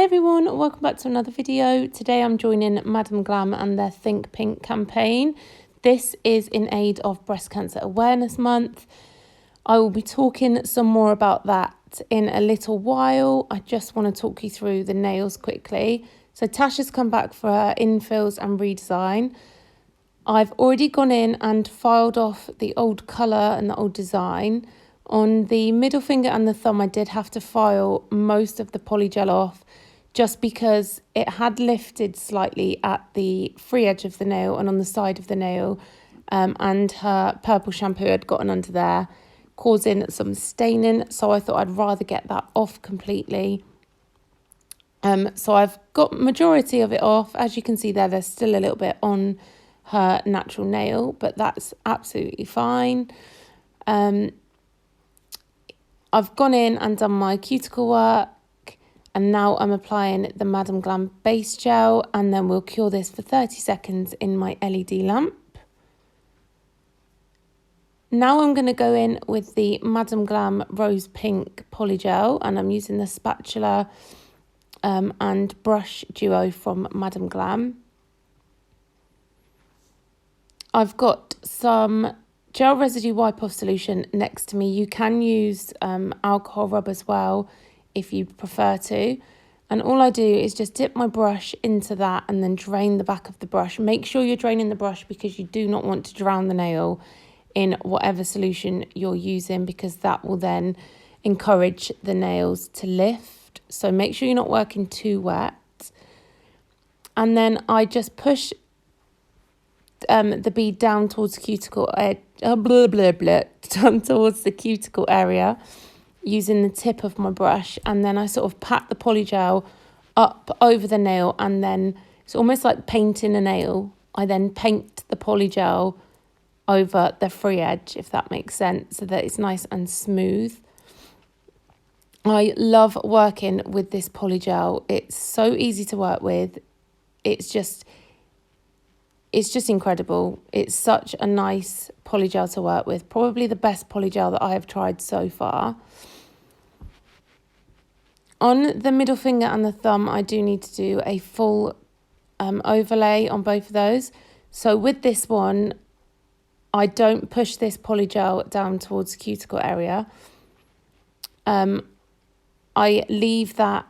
everyone, welcome back to another video. Today I'm joining Madam Glam and their Think Pink campaign. This is in aid of Breast Cancer Awareness Month. I will be talking some more about that in a little while. I just want to talk you through the nails quickly. So Tasha's come back for her infills and redesign. I've already gone in and filed off the old colour and the old design. On the middle finger and the thumb, I did have to file most of the polygel off just because it had lifted slightly at the free edge of the nail and on the side of the nail, and her purple shampoo had gotten under there, causing some staining. So I thought I'd rather get that off completely. So I've got majority of it off. As you can see there, there's still a little bit on her natural nail, but that's absolutely fine. I've gone in and done my cuticle work, and now I'm applying the Madam Glam base gel, and then we'll cure this for 30 seconds in my LED lamp. Now I'm going to go in with the Madam Glam Rose Pink Polygel, and I'm using the spatula and brush duo from Madam Glam. I've got some gel residue wipe-off solution next to me. You can use alcohol rub as well if you prefer to. And all I do is just dip my brush into that and then drain the back of the brush. Make sure you're draining the brush because you do not want to drown the nail in whatever solution you're using, because that will then encourage the nails to lift. So make sure you're not working too wet. And then I just push the bead down towards the cuticle down towards the cuticle area using the tip of my brush, and then I sort of pat the polygel up over the nail, and then it's almost like painting a nail. I then paint the polygel over the free edge, if that makes sense, so that it's nice and smooth. I love working with this polygel. It's so easy to work with. It's just incredible. It's such a nice polygel to work with. Probably the best polygel that I have tried so far. On the middle finger and the thumb, I do need to do a full overlay on both of those. So with this one, I don't push this polygel down towards the cuticle area. I leave that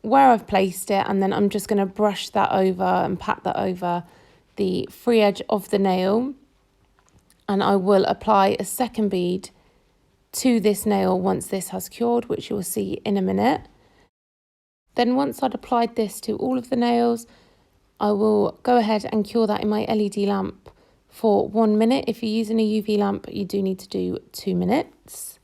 where I've placed it, and then I'm just going to brush that over and pat that over the free edge of the nail, and I will apply a second bead to this nail once this has cured, which you will see in a minute. Then once I'd applied this to all of the nails, I will go ahead and cure that in my LED lamp for 1 minute. If you're using a UV lamp, you do need to do 2 minutes.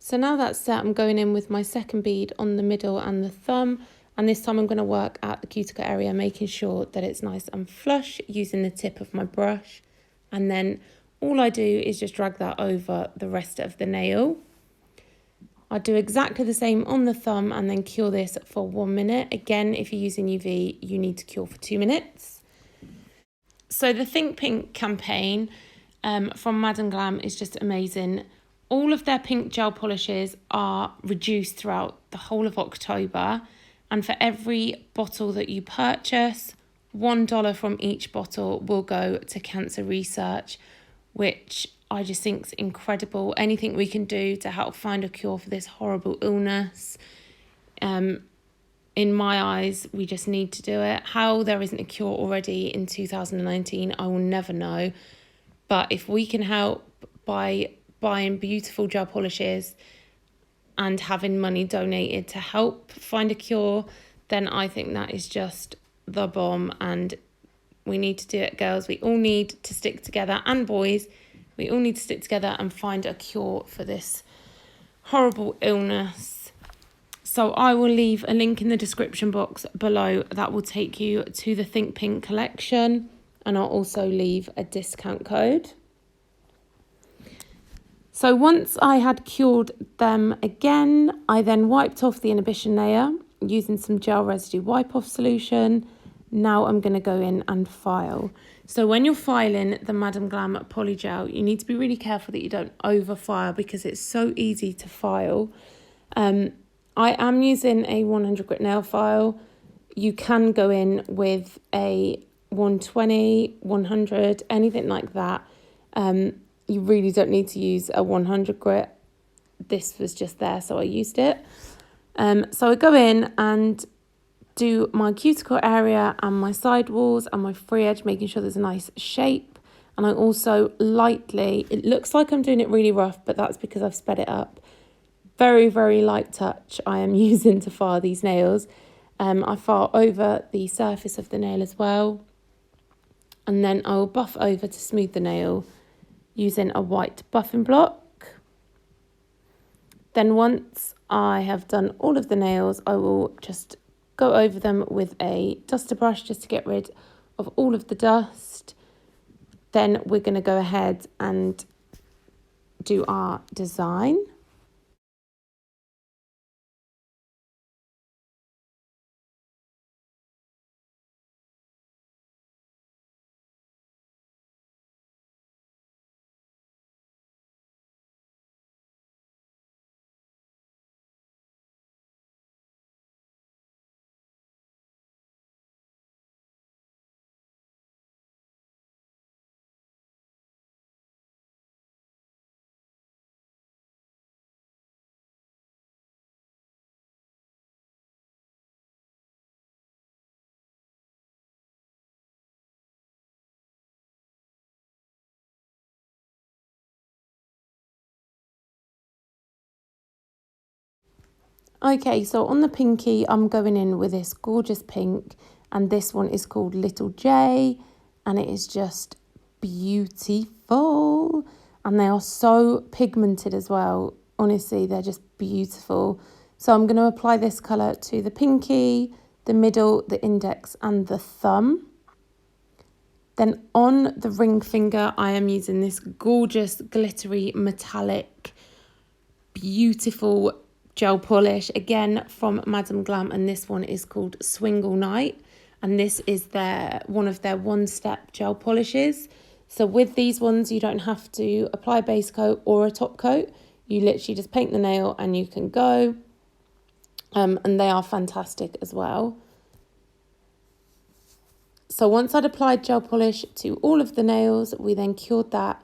So now that's set, I'm going in with my second bead on the middle and the thumb, and this time I'm going to work at the cuticle area, making sure that it's nice and flush using the tip of my brush. And then all I do is just drag that over the rest of the nail. I do exactly the same on the thumb and then cure this for 1 minute. Again, if you're using UV, you need to cure for 2 minutes. So the Think Pink campaign from Madam Glam is just amazing. All of their pink gel polishes are reduced throughout the whole of October, and for every bottle that you purchase, $1 from each bottle will go to cancer research, which I just think is incredible. Anything we can do to help find a cure for this horrible illness in my eyes, we just need to do it. How there isn't a cure already in 2019, I will never know. But if we can help by buying beautiful gel polishes and having money donated to help find a cure, then I think that is just the bomb. And we need to do it, girls. We all need to stick together, and boys, we all need to stick together and find a cure for this horrible illness. So I will leave a link in the description box below that will take you to the Think Pink collection, and I'll also leave a discount code. So once I had cured them again, I then wiped off the inhibition layer using some gel residue wipe off solution. Now I'm going to go in and file. So when you're filing the Madam Glam Polygel, you need to be really careful that you don't over file, because it's so easy to file. I am using a 100 grit nail file. You can go in with a 120, 100, anything like that. You really don't need to use a 100 grit. This was just there, so I used it. So I go in and do my cuticle area and my side walls and my free edge, making sure there's a nice shape. And I also lightly, it looks like I'm doing it really rough, but that's because I've sped it up. Very, very light touch I am using to file these nails. I file over the surface of the nail as well. And then I will buff over to smooth the nail using a white buffing block. Then once I have done all of the nails, I will just go over them with a duster brush just to get rid of all of the dust. Then we're going to go ahead and do our design. Okay, so on the pinky, I'm going in with this gorgeous pink, and this one is called Little J, and it is just beautiful. And they are so pigmented as well. Honestly, they're just beautiful. So I'm going to apply this colour to the pinky, the middle, the index, and the thumb. Then on the ring finger, I am using this gorgeous, glittery, metallic, beautiful gel polish, again from Madam Glam, and this one is called Swingle Night, and this is one of their one-step gel polishes. So with these ones, you don't have to apply a base coat or a top coat. You literally just paint the nail and you can go. And they are fantastic as well. So once I'd applied gel polish to all of the nails, we then cured that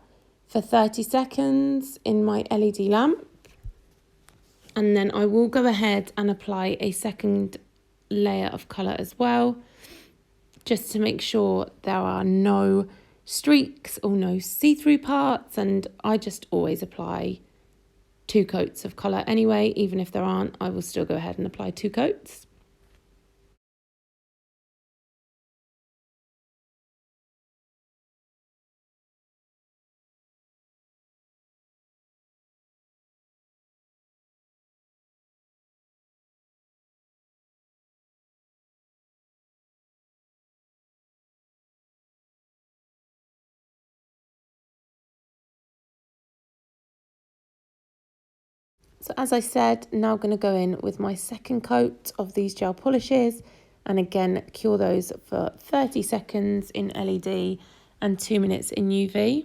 for 30 seconds in my LED lamp. And then I will go ahead and apply a second layer of colour as well, just to make sure there are no streaks or no see-through parts. And I just always apply 2 coats of colour anyway. Even if there aren't, I will still go ahead and apply 2 coats. So as I said, now I'm going to go in with my second coat of these gel polishes, and again cure those for 30 seconds in LED and 2 minutes in UV.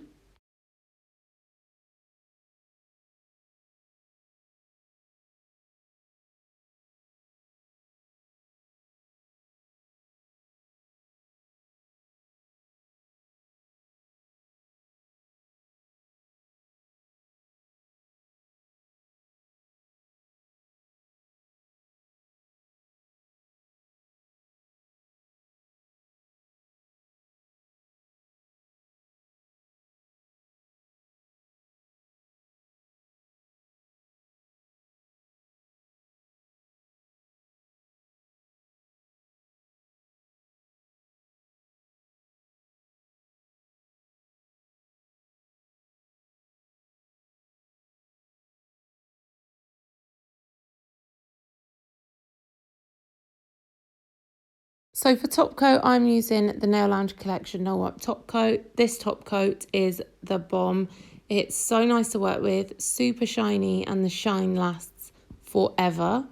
So for top coat, I'm using the Nail Lounge Collection No Wipe top coat. This top coat is the bomb. It's so nice to work with, super shiny, and the shine lasts forever.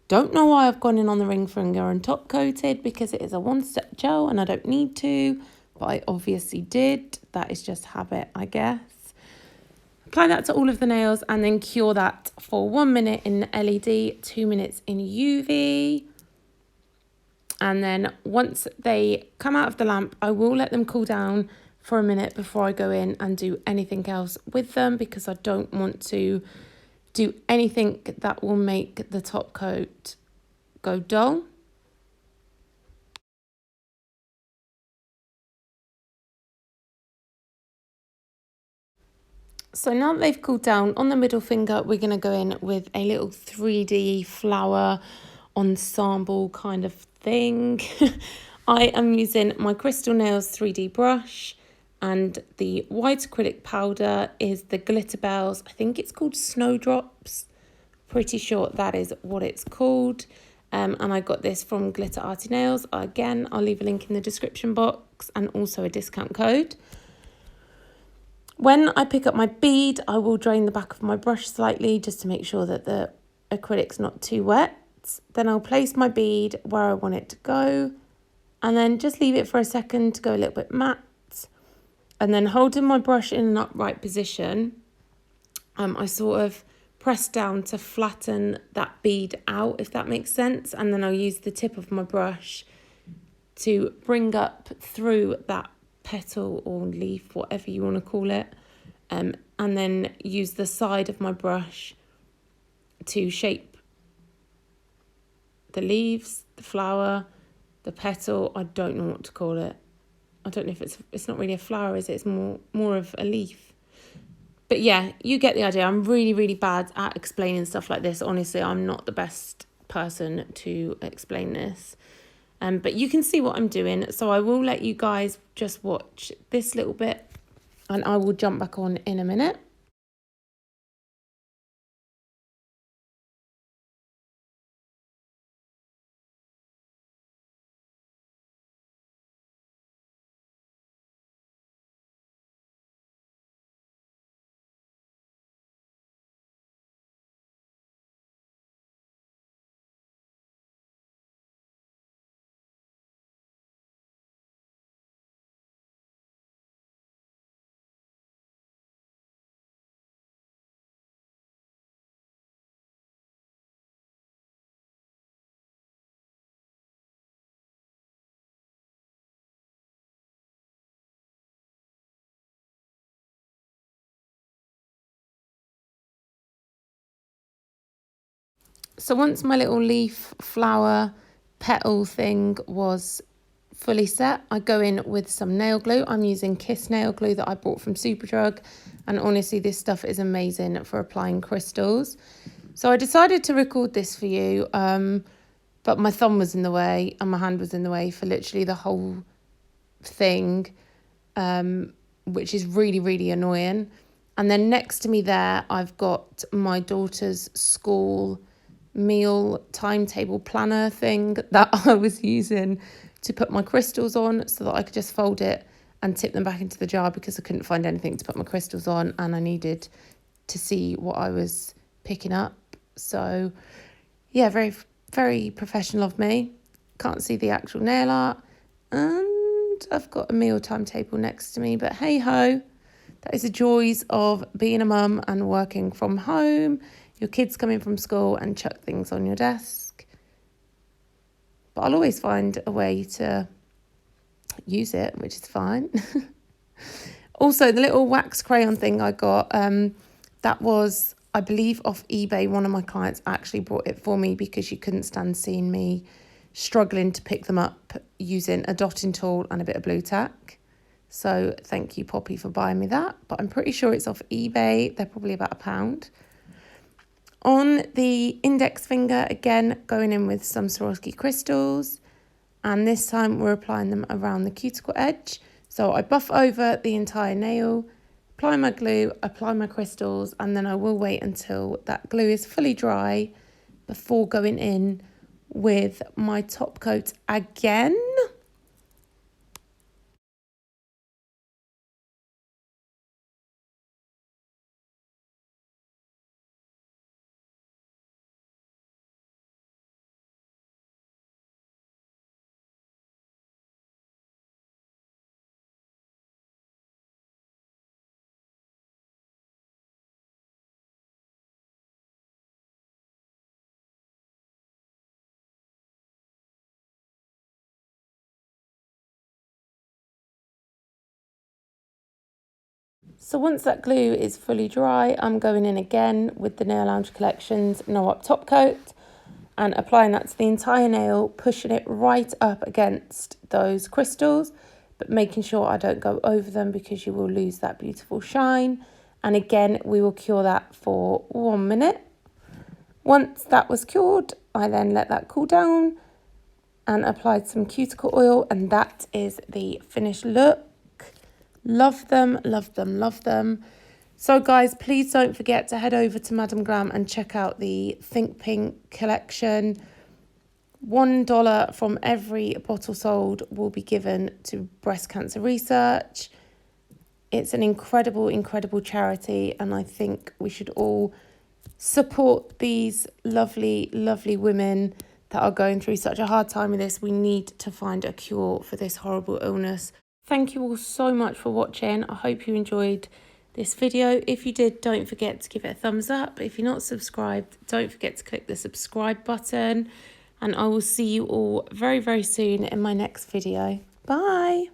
Don't know why I've gone in on the ring finger and top coated, because it is a one-step gel and I don't need to, but I obviously did. That is just habit, I guess. Apply that to all of the nails and then cure that for 1 minute in LED, 2 minutes in UV. And then once they come out of the lamp, I will let them cool down for a minute before I go in and do anything else with them, because I don't want to do anything that will make the top coat go dull. So now that they've cooled down, on the middle finger, we're going to go in with a little 3D flower ensemble kind of thing. I am using my Crystal Nails 3D brush, and the white acrylic powder is the Glitter Bells. I think it's called Snowdrops. Pretty sure that is what it's called. And I got this from Glitter Arty Nails. Again, I'll leave a link in the description box and also a discount code. When I pick up my bead, I will drain the back of my brush slightly just to make sure that the acrylic's not too wet. Then I'll place my bead where I want it to go, and then just leave it for a second to go a little bit matte. And then holding my brush in an upright position, I sort of press down to flatten that bead out, if that makes sense. And then I'll use the tip of my brush to bring up through that petal or leaf, whatever you want to call it, and then use the side of my brush to shape the leaves, the flower, the petal. I don't know what to call it. I don't know if it's not really a flower, is it? It's more of a leaf. But yeah, you get the idea. I'm really, really bad at explaining stuff like this. Honestly, I'm not the best person to explain this. But you can see what I'm doing. So I will let you guys just watch this little bit and I will jump back on in a minute. So once my little leaf flower petal thing was fully set, I go in with some nail glue. I'm using Kiss nail glue that I bought from Superdrug, and honestly this stuff is amazing for applying crystals. So I decided to record this for you, but my thumb was in the way and my hand was in the way for literally the whole thing, which is really, really annoying. And then next to me there, I've got my daughter's school meal timetable planner thing that I was using to put my crystals on, so that I could just fold it and tip them back into the jar, because I couldn't find anything to put my crystals on and I needed to see what I was picking up. So yeah, very, very professional of me. Can't see the actual nail art, and I've got a meal timetable next to me, but hey ho, that is the joys of being a mum and working from home. Your kids come in from school and chuck things on your desk. But I'll always find a way to use it, which is fine. Also, the little wax crayon thing I got, that was, I believe, off eBay. One of my clients actually bought it for me because she couldn't stand seeing me struggling to pick them up using a dotting tool and a bit of blue tack. So thank you, Poppy, for buying me that. But I'm pretty sure it's off eBay. They're probably about £1. On the index finger, again, going in with some Swarovski crystals, and this time we're applying them around the cuticle edge. So I buff over the entire nail, apply my glue, apply my crystals, and then I will wait until that glue is fully dry before going in with my top coat again. So once that glue is fully dry, I'm going in again with the Nail Lounge Collections No Up Top Coat and applying that to the entire nail, pushing it right up against those crystals, but making sure I don't go over them because you will lose that beautiful shine. And again, we will cure that for 1 minute. Once that was cured, I then let that cool down and applied some cuticle oil, and that is the finished look. Love them, love them, love them. So guys, please don't forget to head over to Madam Glam and check out the Think Pink collection. $1 from every bottle sold will be given to breast cancer research. It's an incredible, incredible charity, and I think we should all support these lovely, lovely women that are going through such a hard time with this. We need to find a cure for this horrible illness. Thank you all so much for watching. I hope you enjoyed this video. If you did, don't forget to give it a thumbs up. If you're not subscribed, don't forget to click the subscribe button. And I will see you all very, very soon in my next video. Bye.